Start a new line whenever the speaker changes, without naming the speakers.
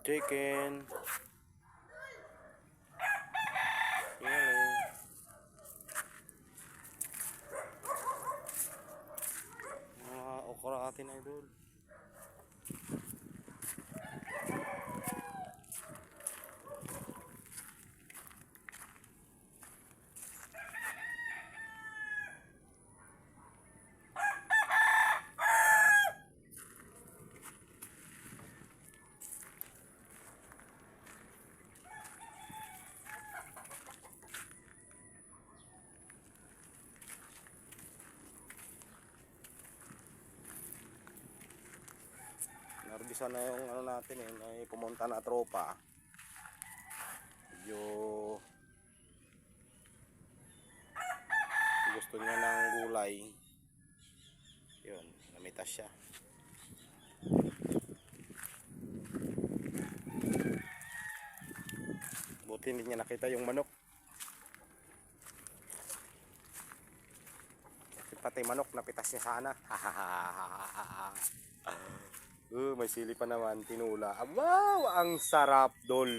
Chicken. Yan. Mga okra atin idol. Narbisa na yung ano natin may pumunta na tropa. Medyo gusto niya ng gulay. Yun, namitas siya. Buti hindi niya nakita yung manok. Pati manok napitas niya sana. May sili pa naman, tinula. Wow, ang sarap dol.